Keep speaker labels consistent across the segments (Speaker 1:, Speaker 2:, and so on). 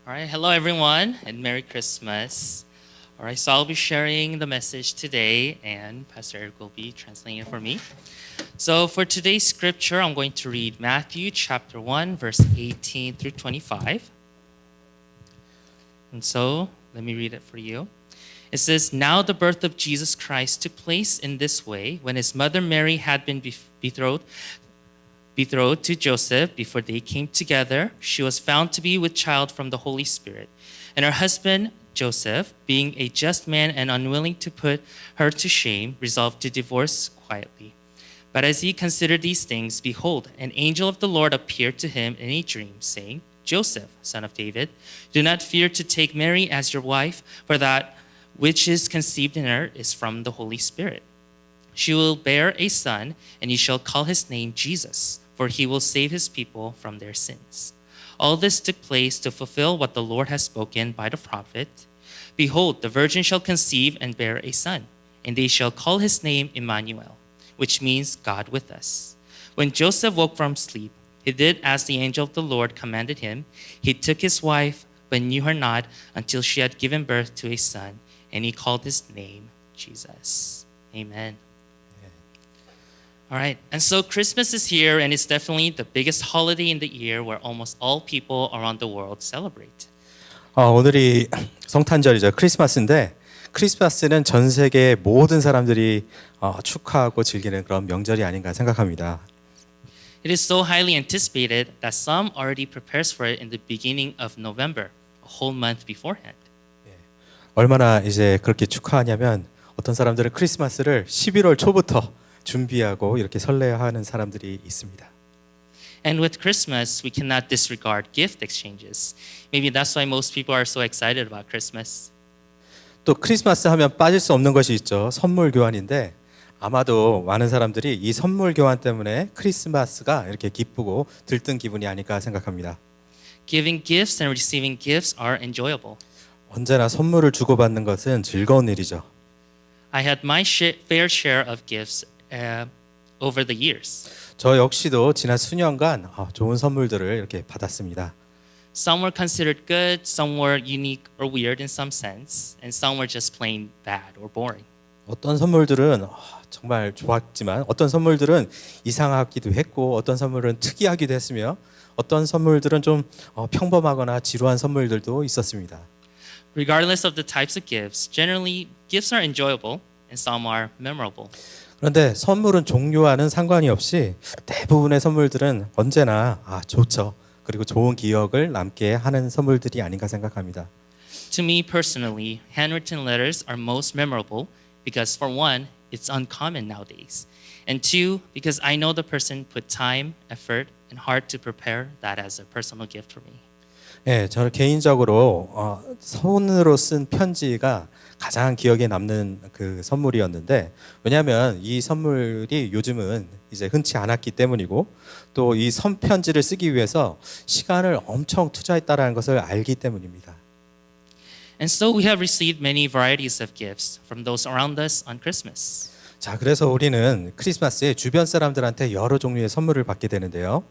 Speaker 1: All right, hello everyone, and Merry Christmas. All right, so I'll be sharing the message today, and Pastor Eric will be translating it for me. So for today's scripture, I'm going to read Matthew chapter 1, verse 18 through 25. And so let me read it for you. It says, "Now the birth of Jesus Christ took place in this way when his mother Mary had been betrothed to Joseph. Before they came together, she was found to be with child from the Holy Spirit. And her husband, Joseph, being a just man and unwilling to put her to shame, resolved to divorce quietly. But as he considered these things, behold, an angel of the Lord appeared to him in a dream, saying, 'Joseph, son of David, do not fear to take Mary as your wife, for that which is conceived in her is from the Holy Spirit. She will bear a son, and you shall call his name Jesus, for he will save his people from their sins.' All this took place to fulfill what the Lord has spoken by the prophet. 'Behold, the virgin shall conceive and bear a son, and they shall call his name Emmanuel,' which means God with us. When Joseph woke from sleep, he did as the angel of the Lord commanded him. He took his wife, but knew her not until she had given birth to a son, and he called his name Jesus." Amen. All right, and so Christmas is here, and it's definitely the biggest holiday in the year where almost all people around the world celebrate.
Speaker 2: 오늘이 성탄절이죠. 크리스마스인데 크리스마스는 전 세계 모든 사람들이 축하하고 즐기는 그런 명절이 아닌가 생각합니다.
Speaker 1: It is so highly anticipated that some already prepares for it in the beginning of November, a whole month beforehand.
Speaker 2: 얼마나 이제 그렇게 축하하냐면 어떤 사람들은 크리스마스를 11월 초부터 준비하고 이렇게 설레하는 사람들이 있습니다.
Speaker 1: And with Christmas, we cannot disregard gift exchanges. Maybe that's why most people are so excited about Christmas.
Speaker 2: 또 크리스마스 하면 빠질 수 없는 것이 있죠. 선물 교환인데 아마도 많은 사람들이 이 선물 교환 때문에 크리스마스가 이렇게 기쁘고 들뜬 기분이 아닐까 생각합니다.
Speaker 1: Giving gifts and receiving gifts are enjoyable.
Speaker 2: 언제나 선물을 주고받는 것은 즐거운 일이죠.
Speaker 1: I had my fair share of gifts over the years.
Speaker 2: 저 역시도 지난 수년간 좋은 선물들을 이렇게 받았습니다.
Speaker 1: Some were considered good, some were unique or weird in some sense, and some were just plain bad or boring.
Speaker 2: 어떤 선물들은 정말 좋았지만 어떤 선물들은 이상하기도 했고 어떤 선물은 특이하기도 했으며 어떤 선물들은 좀 평범하거나 지루한 선물들도 있었습니다.
Speaker 1: Regardless of the types of gifts, generally gifts are enjoyable and some are memorable.
Speaker 2: 그런데 선물은 종류와는 상관이 없이 대부분의 선물들은 언제나 좋죠. 그리고 좋은 기억을 남게 하는 선물들이 아닌가 생각합니다.
Speaker 1: To me personally, handwritten letters are most memorable because for one, it's uncommon nowadays. And two, because I know the person put time, effort, and heart to prepare that as a personal gift for me.
Speaker 2: 네, 저는 개인적으로 손으로 쓴 편지가 가장 기억에 남는 그 선물이었는데 왜냐하면 이 선물이 요즘은 이제 흔치 않았기 때문이고 또 이 손편지를 쓰기 위해서 시간을 엄청 투자했다라는 것을 알기 때문입니다.
Speaker 1: And so we have received many varieties of gifts from those around us on Christmas.
Speaker 2: 자, 그래서 우리는 크리스마스에 주변 사람들한테 여러 종류의 선물을 받게 되는데요.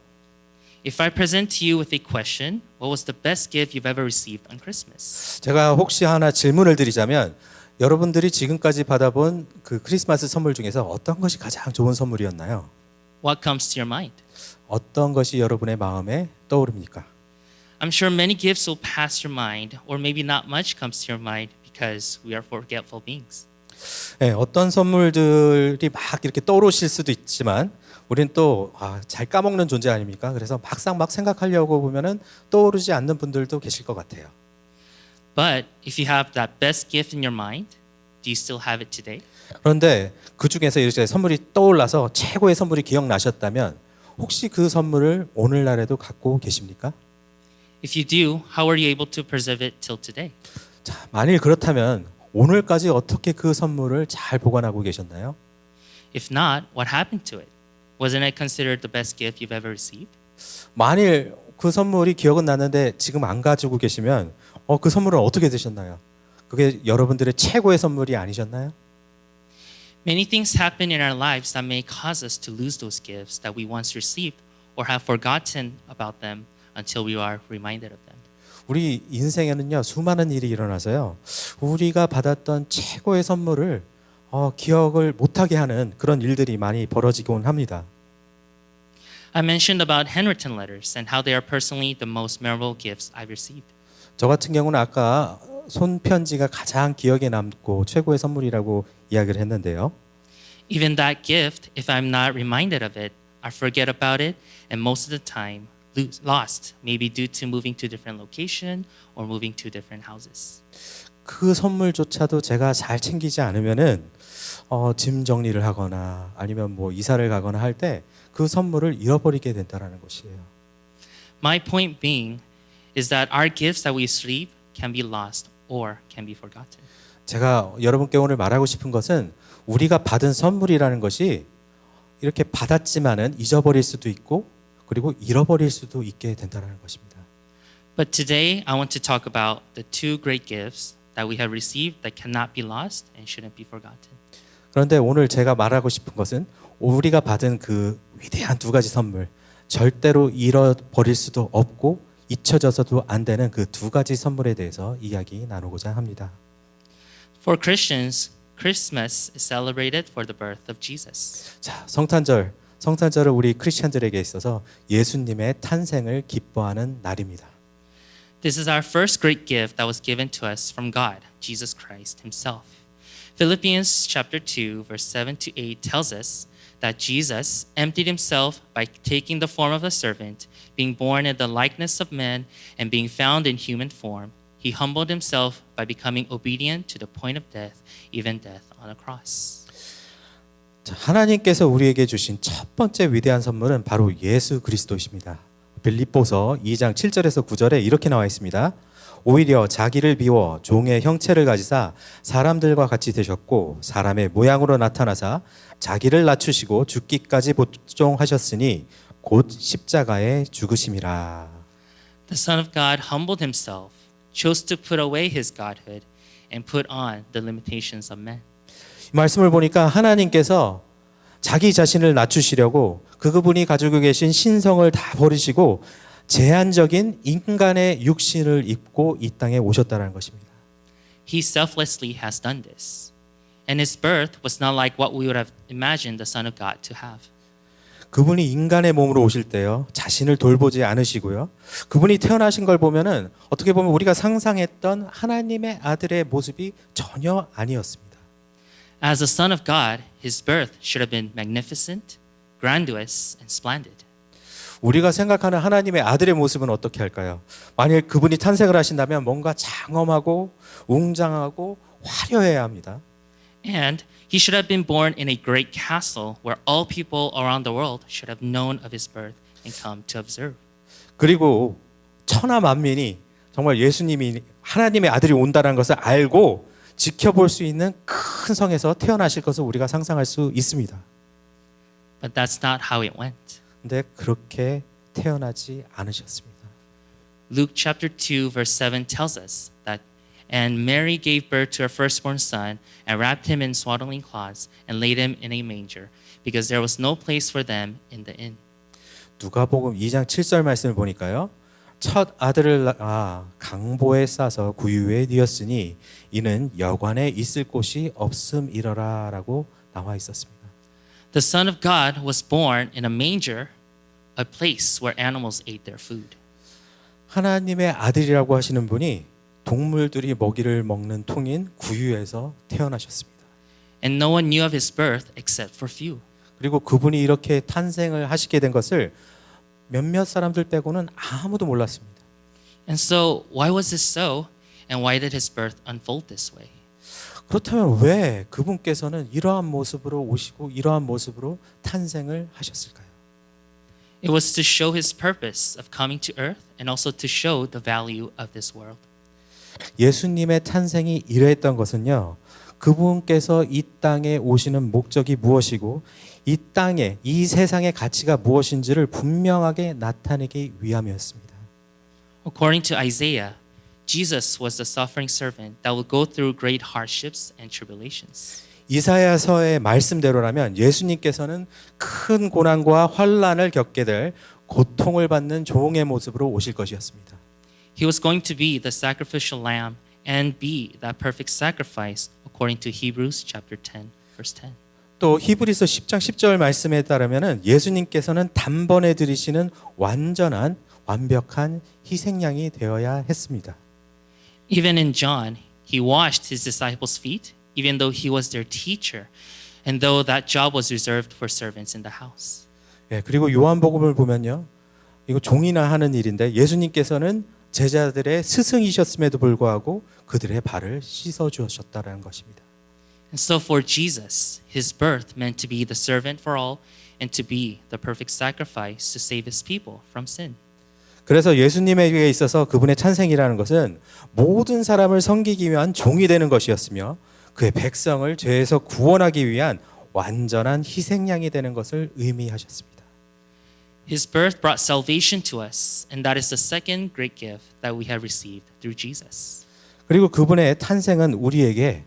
Speaker 1: If I present to you with a question, what was the best gift you've ever received on Christmas?
Speaker 2: 제가 혹시 하나 질문을 드리자면 여러분들이 지금까지 받아본 그 크리스마스 선물 중에서 어떤 것이 가장 좋은 선물이었나요?
Speaker 1: What comes to your mind?
Speaker 2: 어떤 것이 여러분의 마음에 떠오릅니까?
Speaker 1: I'm sure many gifts will pass your mind, or maybe not much comes to your mind because we are forgetful beings.
Speaker 2: 네, 어떤 선물들이 막 이렇게 떠오르실 수도 있지만 우리는 또 잘 까먹는 존재 아닙니까? 그래서 막상 막 생각하려고 보면은 떠오르지 않는 분들도 계실 것 같아요.
Speaker 1: But if you have that best gift in your mind, do you still have it today?
Speaker 2: 그런데 그 중에서 이렇게 선물이 떠올라서 최고의 선물이 기억나셨다면 혹시 그 선물을 오늘날에도 갖고 계십니까?
Speaker 1: If you do, how are you able to preserve it till today?
Speaker 2: 자, 만일 그렇다면 오늘까지 어떻게 그 선물을 잘 보관하고 계셨나요?
Speaker 1: If not, what happened to it? Wasn't it considered the best gift you've ever received?
Speaker 2: 만일 그 선물이 기억은 나는데 지금 안 가지고 계시면 그 선물은 어떻게 되셨나요? 그게 여러분들의 최고의 선물이 아니셨나요?
Speaker 1: Many things happen in our lives that may cause us to lose those gifts that we once received or have forgotten about them until we are reminded of them.
Speaker 2: 우리 인생에는요 수많은 일이 일어나서요 우리가 받았던 최고의 선물을 기억을 못하게 하는 그런 일들이 많이 벌어지곤 합니다.
Speaker 1: I mentioned about handwritten letters and how they are personally the most memorable gifts I've received.
Speaker 2: 저 같은 경우는 아까 손편지가 가장 기억에 남고 최고의 선물이라고 이야기를 했는데요.
Speaker 1: Even that gift, if I'm not reminded of it, I forget about it, and most of the time lost, maybe due to moving to a different location or moving to different houses.
Speaker 2: 그 선물조차도 제가 잘 챙기지 않으면은 짐 정리를 하거나 아니면 뭐 이사를 가거나 할 때 그 선물을 잃어버리게 된다라는 것이에요.
Speaker 1: My point being is that our gifts that we receive can be lost or can be forgotten.
Speaker 2: 제가 여러분께 오늘 말하고 싶은 것은 우리가 받은 선물이라는 것이 이렇게 받았지만은 잊어버릴 수도 있고 그리고 잃어버릴 수도 있게 된다는 것입니다.
Speaker 1: But today I want to talk about the two great gifts that we have received that cannot be lost and shouldn't be forgotten.
Speaker 2: 그런데 오늘 제가 말하고 싶은 것은 우리가 받은 그 위대한 두 가지 선물, 절대로 잃어버릴 수도 없고 잊혀져서도 안 되는 그 두 가지 선물에 대해서 이야기 나누고자 합니다.
Speaker 1: For Christians, Christmas is celebrated for the birth of Jesus.
Speaker 2: 자, 성탄절은 우리 크리스천들에게 있어서 예수님의 탄생을 기뻐하는 날입니다.
Speaker 1: This is our first great gift that was given to us from God, Jesus Christ himself. Philippians chapter 2 verse 7 to 8 tells us that Jesus emptied himself by taking the form of a servant, being born in the likeness of men and being found in human form. He humbled himself by becoming obedient to the point of death, even death on a cross.
Speaker 2: 자, 하나님께서 우리에게 주신 첫 번째 위대한 선물은 바로 예수 그리스도이십니다. 빌립보서 2장 7절에서 9절에 이렇게 나와 있습니다. 오히려 자기를 비워 종의 형체를 가지사 사람들과 같이 되셨고 사람의 모양으로 나타나사 자기를 낮추시고 죽기까지 복종하셨으니 곧 십자가에 죽으심이라.
Speaker 1: The Son of God humbled himself, chose to put away his godhood and put on the limitations of men.
Speaker 2: 이 말씀을 보니까 하나님께서 자기 자신을 낮추시려고 그분이 가지고 계신 신성을 다 버리시고 제한적인 인간의 육신을 입고 이 땅에 오셨다는 것입니다.
Speaker 1: He selflessly has done this. And his birth was not like what we would have imagined the Son of God to have.
Speaker 2: 그분이 인간의 몸으로 오실 때요 자신을 돌보지 않으시고요 그분이 태어나신 걸 보면은 어떻게 보면 우리가 상상했던 하나님의 아들의 모습이 전혀 아니었습니다.
Speaker 1: As the Son of God, his birth should have been magnificent, grandiose, and splendid.
Speaker 2: 우리가 생각하는 하나님의 아들의 모습은 어떻게 할까요? 만일 그분이 탄생을 하신다면 뭔가 장엄하고 웅장하고 화려해야 합니다.
Speaker 1: And he should have been born in a great castle where all people around the world should have known of his birth and come to observe.
Speaker 2: 그리고 천하 만민이 정말 예수님이 하나님의 아들이 온다는 것을 알고 지켜볼 수 있는 큰 성에서 태어나실 것을 우리가 상상할 수 있습니다.
Speaker 1: But that's not how it went.
Speaker 2: 근데 그렇게 태어나지 않으셨습니다.
Speaker 1: Luke chapter 2 verse 7 tells us that and Mary gave birth to her firstborn son and wrapped him in swaddling cloths and laid him in a manger because there was no place for them in the inn.
Speaker 2: 누가복음 2장 7절 말씀을 보니까요. 첫 아들을 낳아 강보에 싸서 구유에 뉘었으니 이는 여관에 있을 곳이 없음이러라라고 나와 있었습니다.
Speaker 1: The Son of God was born in a manger, a place where animals ate their food.
Speaker 2: 하나님의 아들이라고 하시는 분이 동물들이 먹이를 먹는 통인 구유에서 태어나셨습니다.
Speaker 1: And no one knew of his birth except for few.
Speaker 2: 그리고 그분이 이렇게 탄생을 하시게 된 것을 몇몇 사람들 빼고는 아무도 몰랐습니다.
Speaker 1: And so, why was this so? And why did his birth unfold this way?
Speaker 2: 그렇다면 왜 그분께서는 이러한 모습으로 오시고 이러한 모습으로 탄생을 하셨을까요?
Speaker 1: It was to show his purpose of coming to earth and also to show the value of this world.
Speaker 2: 예수님의 탄생이 이러했던 것은요. 그분께서 이 땅에 오시는 목적이 무엇이고 이 땅에 이 세상의 가치가 무엇인지를 분명하게 나타내기 위함이었습니다.
Speaker 1: According to Isaiah, Jesus was the suffering servant that will go through great hardships and tribulations.
Speaker 2: 이사야서의 말씀대로라면 예수님께서는 큰 고난과 환난을 겪게 될 고통을 받는 종의 모습으로 오실 것이었습니다.
Speaker 1: He was going to be the sacrificial lamb and be that perfect sacrifice according to Hebrews chapter 10, verse 10.
Speaker 2: 또 히브리서 10장 10절 말씀에 따르면은 예수님께서는 단번에 드리시는 완전한 완벽한 희생양이 되어야 했습니다.
Speaker 1: Even in John, he washed his disciples' feet, even though he was their teacher, and though that job was reserved for servants in the house.
Speaker 2: 예, 그리고 요한복음을 보면요. 이거 종이나 하는 일인데 예수님께서는 제자들의 스승이셨음에도 불구하고 그들의 발을 씻어 주셨다라는 것입니다.
Speaker 1: And so for Jesus, his birth meant to be the servant for all and to be the perfect sacrifice to save his people from sin.
Speaker 2: 그래서 예수님에게 있어서 그분의 찬생이라는 것은 모든 사람을 섬기기 위한 종이 되는 것이었으며 그의 백성을 죄에서 구원하기 위한 완전한 희생양이 되는 것을 의미하셨습니다.
Speaker 1: His birth brought salvation to us, and that is the second great gift that we have received through Jesus.
Speaker 2: 그리고 그분의 탄생은 우리에게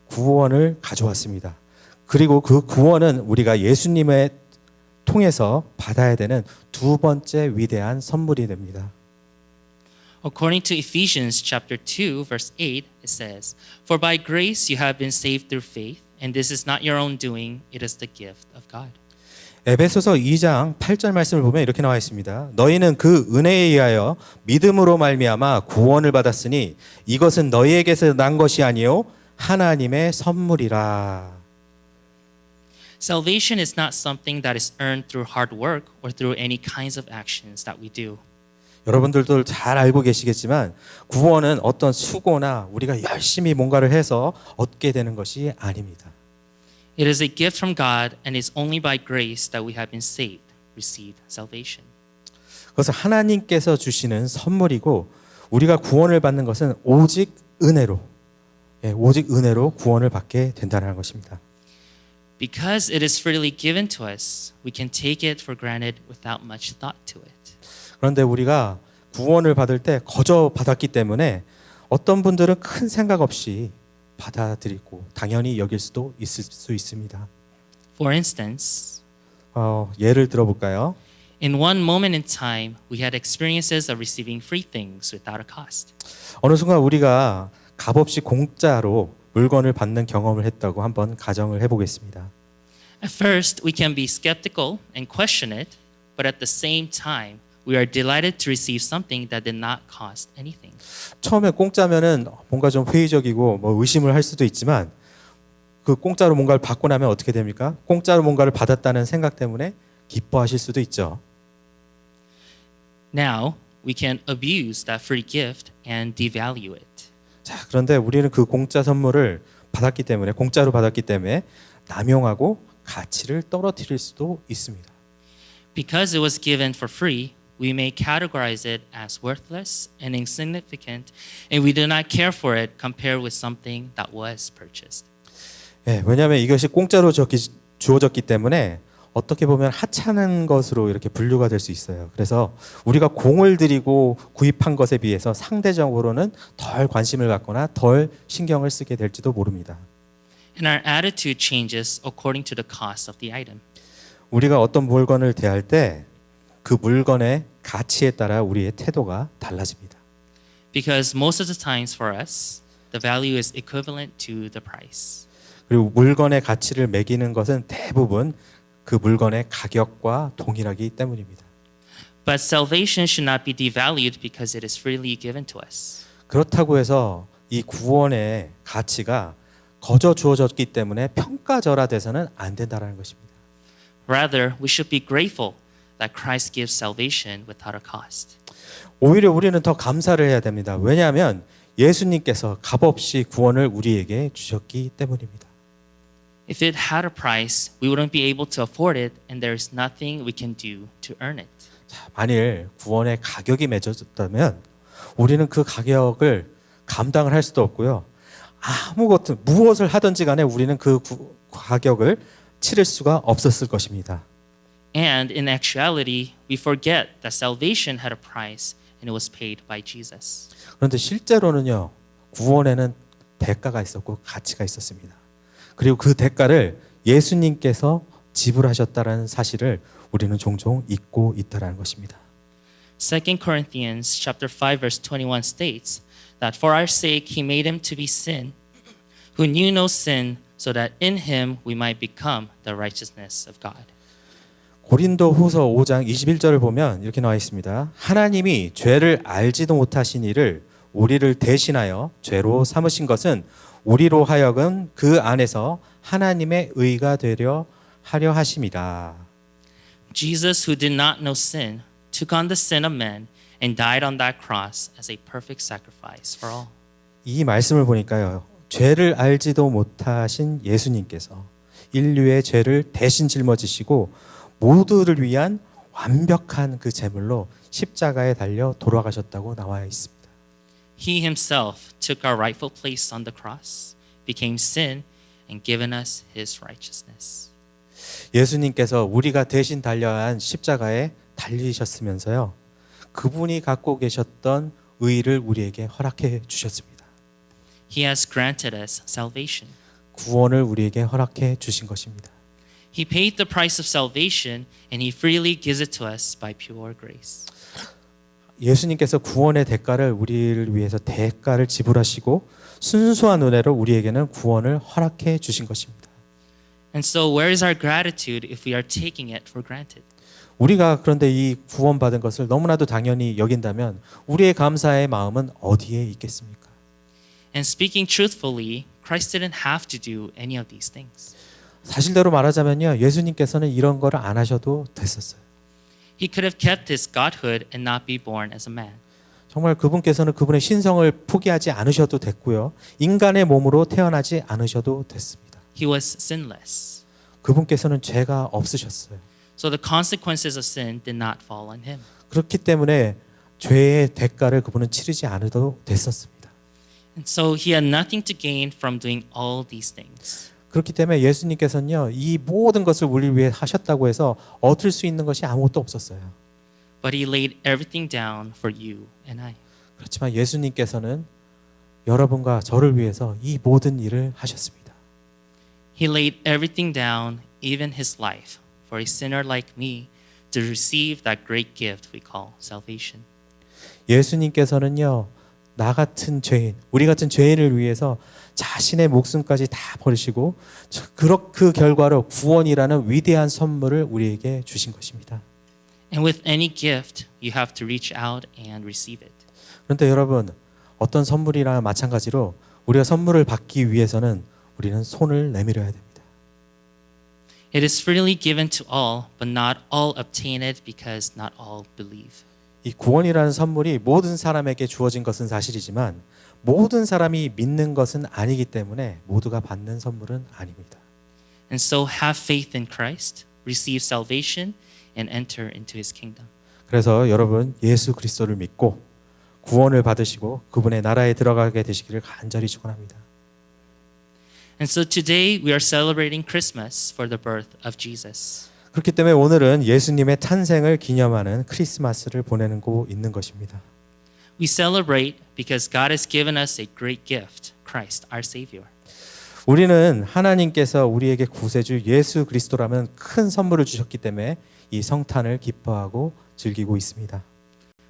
Speaker 2: 구원을 가져왔습니다. 그리고 그 구원은 우리가 예수님의 통해서 받아야 되는 두 번째 위대한 선물이 됩니다.
Speaker 1: According to Ephesians chapter 2 verse 8 it says, "For by grace you have been saved through faith, and this is not your own doing, it is the gift of God."
Speaker 2: 에베소서 2장 8절 말씀을 보면 이렇게 나와 있습니다. 너희는 그 은혜에 의하여 믿음으로 말미암아 구원을 받았으니 이것은 너희에게서 난 것이 아니요 하나님의 선물이라.
Speaker 1: Salvation is not something that is earned through hard work or through any kinds of actions that we do.
Speaker 2: 여러분들도 잘 알고 계시겠지만 구원은 어떤 수고나 우리가 열심히 뭔가를 해서 얻게 되는 것이 아닙니다.
Speaker 1: It is a gift from God, and it's only by grace that we have been saved, received salvation.
Speaker 2: 그것은 하나님께서 주시는 선물이고 우리가 구원을 받는 것은 오직 은혜로, 오직 은혜로 구원을 받게 된다는 것입니다.
Speaker 1: Because it is freely given to us, we can take it for granted without much thought to it.
Speaker 2: 그런데 우리가 구원을 받을 때 거저 받았기 때문에 어떤 분들은 큰 생각 없이 받아들이고 당연히 여길 수도 있을 수 있습니다.
Speaker 1: For instance,
Speaker 2: 예를 들어볼까요?
Speaker 1: in one moment in time, we had experiences of receiving free things without a cost.
Speaker 2: 어느 순간 우리가 값없이 공짜로 물건을 받는 경험을 했다고 한번 가정을 해보겠습니다.
Speaker 1: At first, we can be skeptical and question it, but at the same time, we are delighted to receive something that did not cost anything.
Speaker 2: 처음에 공짜면은 뭔가 좀 회의적이고 뭐 의심을 할 수도 있지만 그 공짜로 뭔가를 받고 나면 어떻게 됩니까? 공짜로 뭔가를 받았다는 생각 때문에 기뻐하실 수도 있죠.
Speaker 1: Now, we can abuse that free gift and devalue it.
Speaker 2: 자, 그런데 우리는 그 공짜 선물을 받았기 때문에 공짜로 받았기 때문에 남용하고 가치를 떨어뜨릴 수도 있습니다.
Speaker 1: Because it was given for free, we may categorize it as worthless and insignificant, and we do not care for it compared with something that was purchased.
Speaker 2: 왜냐하면 이것이 공짜로 주어졌기 때문에 어떻게 보면 하찮은 것으로 이렇게 분류가 될 수 있어요. 그래서 우리가 공을 들이고 구입한 것에 비해서 상대적으로는 덜 관심을 갖거나 덜 신경을 쓰게 될지도 모릅니다.
Speaker 1: And our attitude changes according to the cost of the item.
Speaker 2: 우리가 어떤 물건을 대할 때 그 물건의 가치에 따라 우리의 태도가 달라집니다.
Speaker 1: Because most of the times for us, the value is equivalent to the price.
Speaker 2: 그리고 물건의 가치를 매기는 것은 대부분 그 물건의 가격과 동일하기 때문입니다.
Speaker 1: But salvation should not be devalued because it is freely given to us.
Speaker 2: 그렇다고 해서 이 구원의 가치가 거저 주어졌기 때문에 평가절하돼서는 안 된다는 것입니다.
Speaker 1: Rather, we should be grateful that Christ gives salvation without a cost.
Speaker 2: 오히려 우리는 더 감사를 해야 됩니다. 왜냐하면 예수님께서 값없이 구원을 우리에게 주셨기 때문입니다.
Speaker 1: If it had a price, we wouldn't be able to afford it, and there is nothing we can do to earn it.
Speaker 2: 자, 만일 구원의 가격이 맺어졌다면 우리는 그 가격을 감당을 할 수도 없고요. 아무것도 무엇을 하든지 간에 우리는 그 가격을 치를 수가 없었을 것입니다.
Speaker 1: And in actuality, we forget that salvation had a price and it was paid by Jesus.
Speaker 2: 그런데 실제로는요. 구원에는 대가가 있었고 가치가 있었습니다. 그리고 그 대가를 예수님께서 지불하셨다는 사실을 우리는 종종 잊고 있다는 것입니다.
Speaker 1: 2 Corinthians chapter 5 verse 21 states that for our sake he made him to be sin who knew no sin so that in him we might become the righteousness of God.
Speaker 2: 고린도 후서 5장 21절을 보면 이렇게 나와 있습니다. 하나님이 죄를 알지도 못하신 이를 우리를 대신하여 죄로 삼으신 것은 우리로 하여금 그 안에서 하나님의 의가 되려 하려 하심이라.
Speaker 1: Jesus, who did not know sin, took on the sin of men and died on that cross as a perfect sacrifice for all.
Speaker 2: 이 말씀을 보니까요. 죄를 알지도 못하신 예수님께서 인류의 죄를 대신 짊어지시고 모두를 위한 완벽한 그 제물로 십자가에 달려 돌아가셨다고 나와 있습니다.
Speaker 1: He himself took our rightful place on the cross, became sin, and given us his righteousness.
Speaker 2: 예수님께서 우리가 대신 달려야 한 십자가에 달리셨으면서요. 그분이 갖고 계셨던 의를 우리에게 허락해 주셨습니다.
Speaker 1: He has granted us salvation.
Speaker 2: 구원을 우리에게 허락해 주신 것입니다.
Speaker 1: He paid the price of salvation and he freely gives it to us by pure grace.
Speaker 2: 예수님께서 구원의 대가를 우리를 위해서 대가를 지불하시고 순수한 은혜로 우리에게는 구원을 허락해 주신 것입니다.
Speaker 1: And so where is our gratitude if we are taking it for granted?
Speaker 2: 우리가 그런데 이 구원받은 것을 너무나도 당연히 여긴다면 우리의 감사의 마음은 어디에 있겠습니까?
Speaker 1: And speaking truthfully, Christ didn't have to do any of these things.
Speaker 2: 사실대로 말하자면요. 예수님께서는 이런 거를 안 하셔도 됐었어요.
Speaker 1: He could have kept his godhood and not be born as a man.
Speaker 2: 정말 그분께서는 그분의 신성을 포기하지 않으셔도 됐고요. 인간의 몸으로 태어나지 않으셔도 됐습니다.
Speaker 1: He was sinless.
Speaker 2: 그분께서는 죄가 없으셨어요.
Speaker 1: So the consequences of sin did not fall on him.
Speaker 2: 그렇기 때문에 죄의 대가를 그분은 치르지 않아도 됐었습니다.
Speaker 1: And so he had nothing to gain from doing all these things.
Speaker 2: 그렇기 때문에 예수님께서는요. 이 모든 것을 우리를 위해 하셨다고 해서 얻을 수 있는 것이 아무것도 없었어요.
Speaker 1: But he laid everything down for you and I.
Speaker 2: 그렇지만 예수님께서는 여러분과 저를 위해서 이 모든 일을 하셨습니다.
Speaker 1: He laid everything down, even his life, for a sinner like me to receive that great gift we call salvation.
Speaker 2: 예수님께서는요. 나 같은 죄인, 우리 같은 죄인을 위해서 자신의 목숨까지 다 버리시고 그 결과로 구원이라는 위대한 선물을 우리에게 주신 것입니다.
Speaker 1: And with any gift, you have to reach out and receive it.
Speaker 2: 그런데 여러분, 어떤 선물이랑 마찬가지로 우리가 선물을 받기 위해서는 우리는 손을 내밀어야 됩니다.
Speaker 1: It is freely given to all, but not all obtain it because not all believe.
Speaker 2: 이 구원이라는 선물이 모든 사람에게 주어진 것은 사실이지만 모든 사람이 믿는 것은 아니기 때문에 모두가 받는 선물은 아닙니다.
Speaker 1: And so have faith in Christ, receive salvation, and enter into his kingdom.
Speaker 2: 그래서 여러분 예수 그리스도를 믿고 구원을 받으시고 그분의 나라에 들어가게 되시기를 간절히 축원합니다.
Speaker 1: And so today we are celebrating Christmas for the birth of Jesus.
Speaker 2: 그렇기 때문에 오늘은 예수님의 탄생을 기념하는 크리스마스를 보내고 있는 것입니다.
Speaker 1: We celebrate because God has given us a great gift, Christ, our Savior.
Speaker 2: 우리는 하나님께서 우리에게 구세주 예수 그리스도라는 큰 선물을 주셨기 때문에 이 성탄을 기뻐하고 즐기고 있습니다.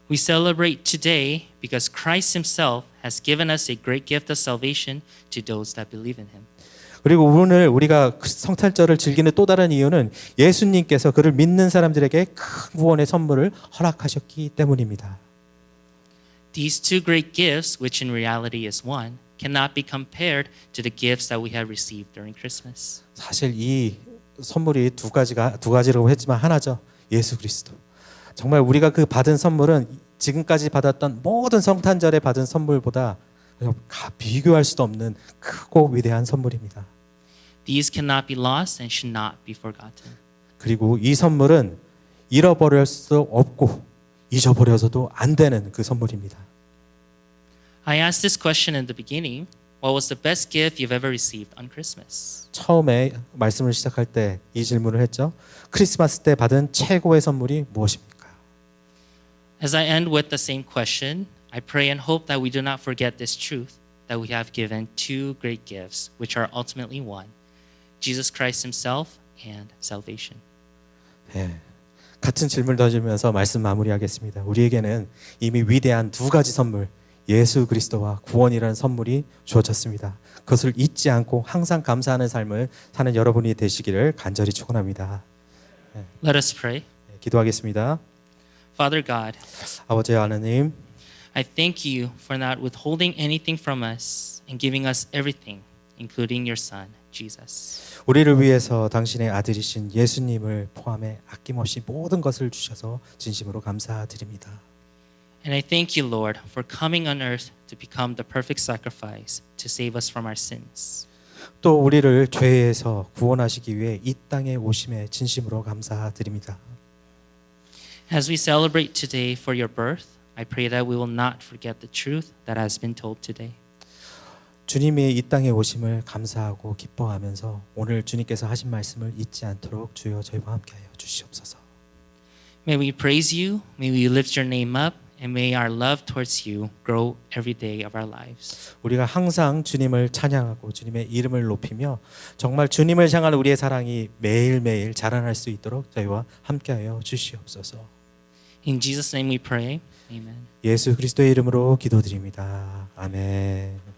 Speaker 1: We celebrate today because Christ himself has given us a great gift of salvation to those that believe in him.
Speaker 2: 그리고 오늘 우리가 성탄절을 즐기는 또 다른 이유는 예수님께서 그를 믿는 사람들에게 큰 구원의 선물을 허락하셨기 때문입니다.
Speaker 1: These two great gifts, which in reality is one, cannot be compared to the gifts that we have received during Christmas.
Speaker 2: 사실 이 선물이 두 가지라고 했지만 하나죠. 예수 그리스도. 정말 우리가 그 받은 선물은 지금까지 받았던 모든 성탄절에 받은 선물보다 비교할 수도 없는 크고 위대한 선물입니다.
Speaker 1: These cannot be lost and should not be forgotten.
Speaker 2: 그리고 이 선물은 잃어버릴 수 없고 잊어버려서도 안 되는 그 선물입니다.
Speaker 1: I asked this question in the beginning. What was the best gift you've ever received on Christmas?
Speaker 2: 처음에 말씀을 시작할 때 이 질문을 했죠. 크리스마스 때 받은 최고의 선물이 무엇입니까?
Speaker 1: As I end with the same question, I pray and hope that we do not forget this truth that we have given two great gifts, which are ultimately one, Jesus Christ himself and salvation.
Speaker 2: 네. 같은 질문을 던지면서 말씀 마무리하겠습니다. 우리에게는 이미 위대한 두 가지 선물, 예수 그리스도와 구원이라는 선물이 주어졌습니다. 그것을 잊지 않고 항상 감사하는 삶을 사는 여러분이 되시기를 간절히 축원합니다.
Speaker 1: Let us pray.
Speaker 2: 기도하겠습니다.
Speaker 1: Father God,
Speaker 2: 아버지 하나님,
Speaker 1: I thank you for not withholding anything from us and giving us everything, including your Son, Jesus.
Speaker 2: 우리를 위해서 당신의 아들이신 예수님을 포함해 아낌없이 모든 것을 주셔서 진심으로 감사드립니다.
Speaker 1: And I thank you, Lord, for coming on earth to become the perfect sacrifice to save us from our sins.
Speaker 2: 또 우리를 죄에서 구원하시기 위해 이 땅에 오심에 진심으로 감사드립니다.
Speaker 1: As we celebrate today for your birth, I pray that we will not forget the truth that has been told today.
Speaker 2: 주님이 이 땅에 오심을 감사하고 기뻐하면서 오늘 주님께서 하신 말씀을 잊지 않도록 주여 저희와 함께하여 주시옵소서.
Speaker 1: May we praise you, may we lift your name up, and may our love towards you grow every day of our lives.
Speaker 2: 우리가 항상 주님을 찬양하고 주님의 이름을 높이며 정말 주님을 향한 우리의 사랑이 매일매일 자라날 수 있도록 저희와 함께하여 주시옵소서.
Speaker 1: In Jesus' name we pray. Amen.
Speaker 2: 예수 그리스도의 이름으로 기도드립니다. 아멘.